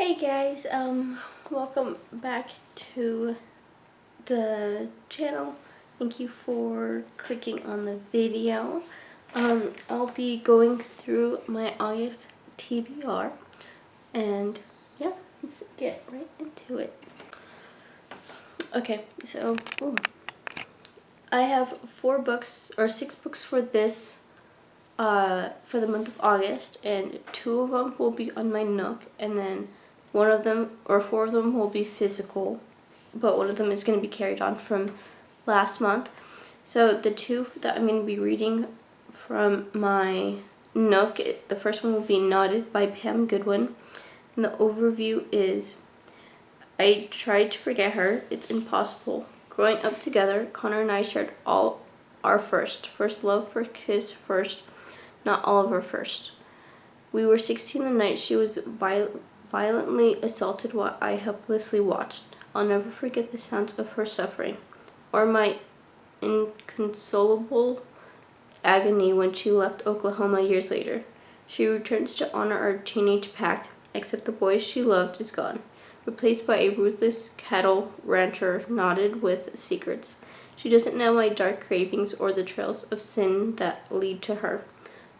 Hey guys, welcome back to the channel. Thank you for clicking on the video. I'll be going through my August TBR, and yeah, let's get right into it. Okay, so I have 6 books for this for the month of August, and 2 of them will be on my Nook, and then 4 of them will be physical, but 1 of them is going to be carried on from last month. So the 2 that I'm going to be reading from my Nook, the first one will be Knotted by Pam Goodwin, and the overview is, I tried to forget her, it's impossible. Growing up together, Connor and I shared all our first love, first kiss, first, not all of our first. We were 16 the night she was violently assaulted while I helplessly watched. I'll never forget the sounds of her suffering, or my inconsolable agony when she left Oklahoma years later. She returns to honor our teenage pact, except the boy she loved is gone, replaced by a ruthless cattle rancher knotted with secrets. She doesn't know my dark cravings or the trails of sin that lead to her.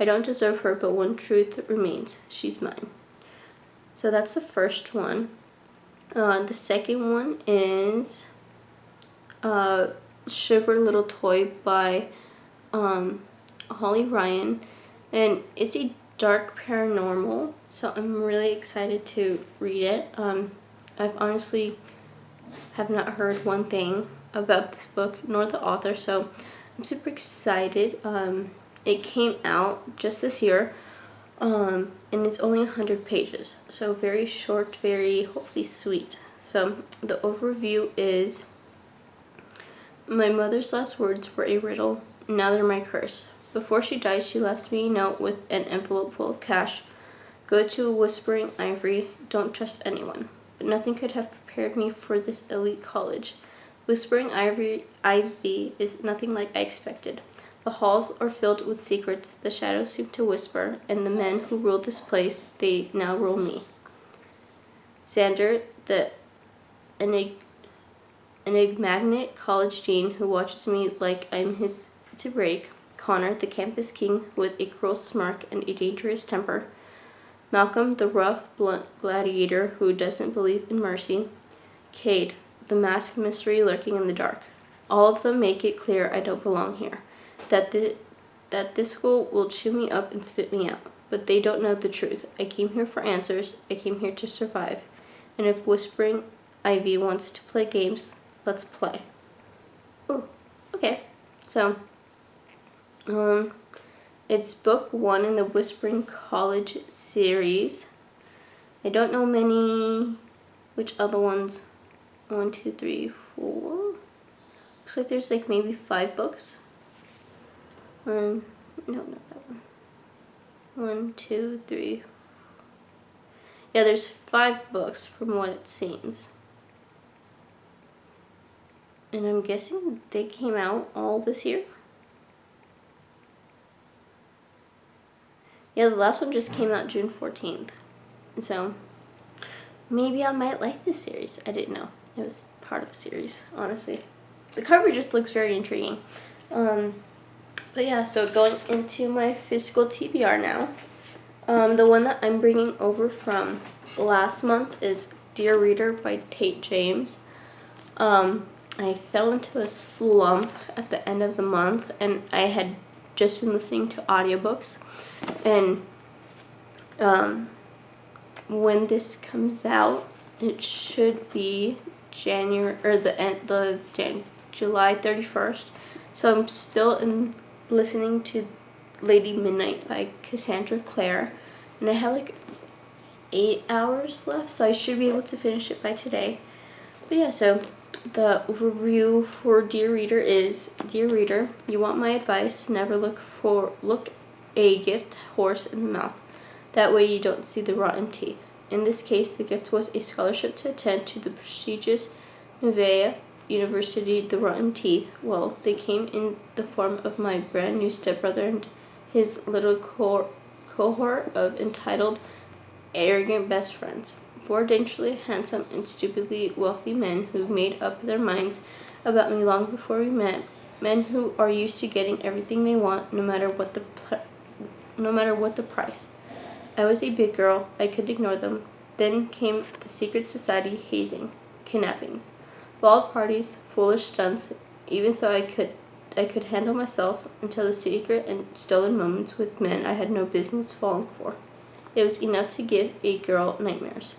I don't deserve her, but one truth remains. She's mine. So that's the first one. The second one is Shiver Little Toy by Holly Ryan. And it's a dark paranormal, so I'm really excited to read it. I've honestly have not heard one thing about this book nor the author, so I'm super excited. It came out just this year, and it's only 100 pages, so very short, very hopefully sweet. So the overview is, my mother's last words were a riddle, now they're my curse. Before she died, she left me a note with an envelope full of cash. Go to Whispering Ivory, don't trust anyone. But nothing could have prepared me for this elite college. Whispering Ivy is nothing like I expected. The halls are filled with secrets, the shadows seem to whisper, and the men who ruled this place, they now rule me. Xander, the enigmatic college dean who watches me like I'm his to break. Connor, the campus king with a cruel smirk and a dangerous temper. Malcolm, the rough, blunt gladiator who doesn't believe in mercy. Cade, the masked mystery lurking in the dark. All of them make it clear I don't belong here, that this school will chew me up and spit me out. But they don't know the truth. I came here for answers. I came here to survive. And if Whispering Ivy wants to play games, let's play. Ooh, okay. So, it's book 1 in the Whispering College series. I don't know which other ones. 1, 2, 3, 4. Looks like there's like maybe 5 books. No, not that one. 1, 2, 3. Yeah, there's 5 books from what it seems. And I'm guessing they came out all this year. Yeah, the last one just came out June 14th. So, maybe I might like this series. I didn't know it was part of a series, honestly. The cover just looks very intriguing. But yeah, so going into my physical TBR now. The one that I'm bringing over from last month is Dear Reader by Tate James. I fell into a slump at the end of the month, and I had just been listening to audiobooks. And when this comes out, it should be July 31st. So I'm still listening to Lady Midnight by Cassandra Clare, and I have like 8 hours left, so I should be able to finish it by today. But yeah, so the review for Dear Reader is, Dear Reader, you want my advice, never look a gift horse in the mouth. That way you don't see the rotten teeth. In this case, the gift was a scholarship to attend to the prestigious Nevaeh University. The rotten teeth, well, they came in the form of my brand new stepbrother and his little cohort of entitled, arrogant best friends. 4 dangerously handsome and stupidly wealthy men who made up their minds about me long before we met. Men who are used to getting everything they want, no matter what the price. I was a big girl. I could ignore them. Then came the secret society hazing, kidnappings, bald parties, foolish stunts. Even so, I could handle myself until the secret and stolen moments with men I had no business falling for. It was enough to give a girl nightmares.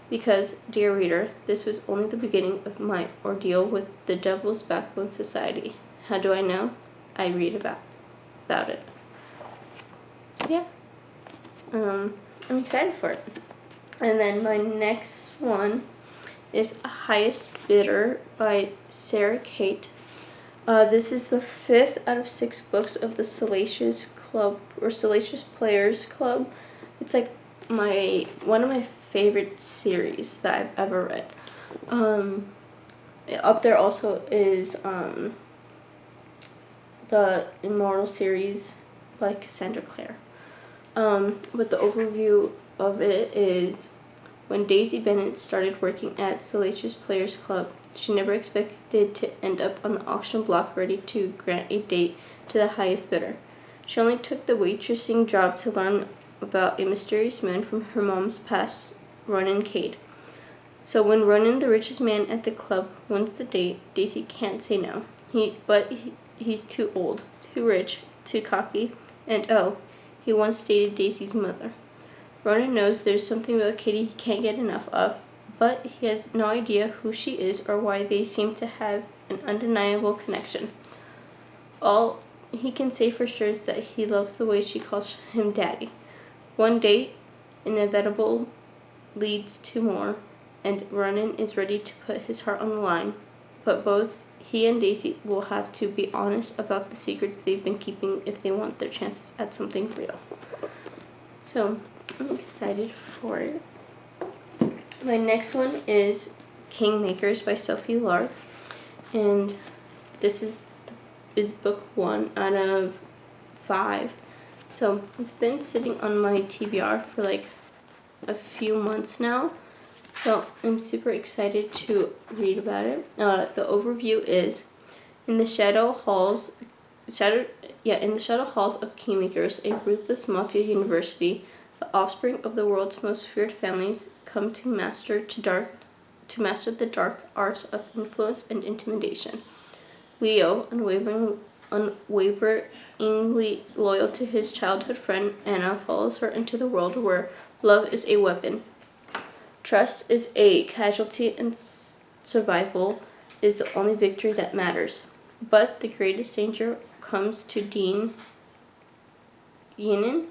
Because, dear reader, this was only the beginning of my ordeal with the Devil's Backbone Society. How do I know? I read about it. So yeah, I'm excited for it. And then my next one is Highest Bidder by Sarah Kate. This is the 5th out of 6 books of the Salacious Club, or Salacious Players Club. It's like one of my favorite series that I've ever read. Up there also is the Immortal series by Cassandra Clare. But the overview of it is, when Daisy Bennett started working at Salacious Players Club, she never expected to end up on the auction block ready to grant a date to the highest bidder. She only took the waitressing job to learn about a mysterious man from her mom's past, Ronan Cade. So when Ronan, the richest man at the club, wants the date, Daisy can't say no. He's too old, too rich, too cocky, and he once dated Daisy's mother. Ronan knows there's something about Kitty he can't get enough of, but he has no idea who she is or why they seem to have an undeniable connection. All he can say for sure is that he loves the way she calls him Daddy. One date, inevitable, leads to more, and Ronan is ready to put his heart on the line, but both he and Daisy will have to be honest about the secrets they've been keeping if they want their chances at something real. So, I'm excited for it. My next one is Kingmakers by Sophie Lark, and this is book 1 out of 5. So, it's been sitting on my TBR for like a few months now. So I'm super excited to read about it. The overview is, in the shadow halls of Kingmakers, a ruthless mafia university, the offspring of the world's most feared families come to master the dark arts of influence and intimidation. Leo, unwaveringly loyal to his childhood friend Anna, follows her into the world where love is a weapon. Trust is a casualty, and survival is the only victory that matters. But the greatest danger comes to Dean Yenin,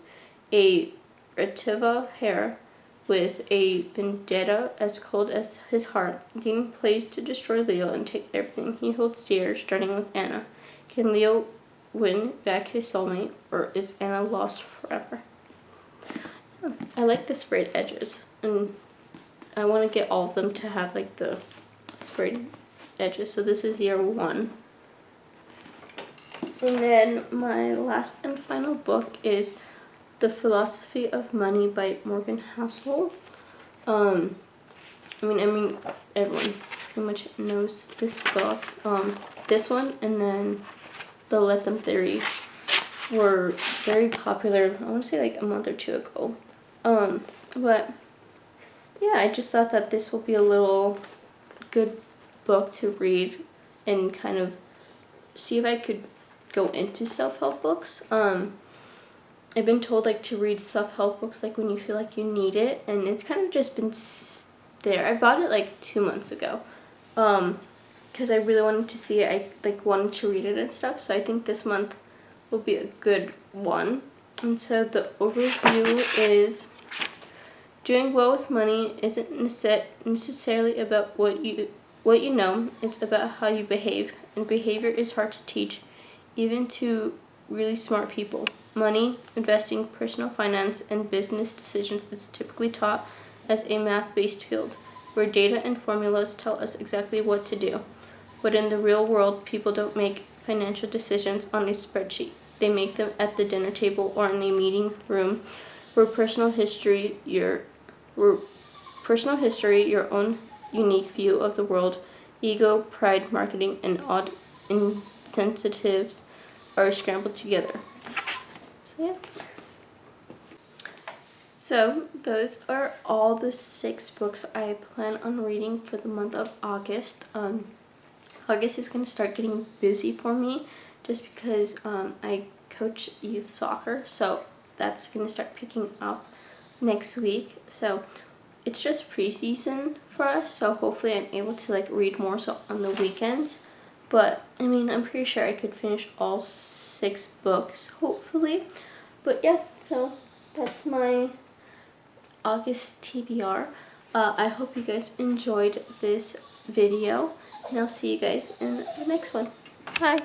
a Retiva hare with a vendetta as cold as his heart. Dean plays to destroy Leo and take everything he holds dear, starting with Anna. Can Leo win back his soulmate, or is Anna lost forever? I like the sprayed edges, and I want to get all of them to have like the sprayed edges. So this is year 1. And then my last and final book is The Philosophy of Money by Morgan Housel. I mean, everyone pretty much knows this book. This one and then The Let Them Theory were very popular, I want to say like a month or 2 ago. But yeah, I just thought that this will be a little good book to read and kind of see if I could go into self-help books. I've been told like to read self-help books like when you feel like you need it, and it's kind of just been there. I bought it like 2 months ago because I really wanted to see it. I like wanted to read it and stuff, so I think this month will be a good one. And so the overview is, doing well with money isn't necessarily about what you know, it's about how you behave. And behavior is hard to teach, even to really smart people. Money, investing, personal finance, and business decisions is typically taught as a math-based field, where data and formulas tell us exactly what to do. But in the real world, people don't make financial decisions on a spreadsheet. They make them at the dinner table or in a meeting room where personal personal history, your own unique view of the world, ego, pride, marketing, and odd insensitives are scrambled together. So yeah. So those are all the 6 books I plan on reading for the month of August. August is going to start getting busy for me just because I coach youth soccer, so that's going to start picking up next week. So it's just preseason for us, so hopefully I'm able to like read more so on the weekends. But I mean, I'm pretty sure I could finish all 6 books, hopefully. But yeah, so that's my August TBR. I hope you guys enjoyed this video, and I'll see you guys in the next one. Bye!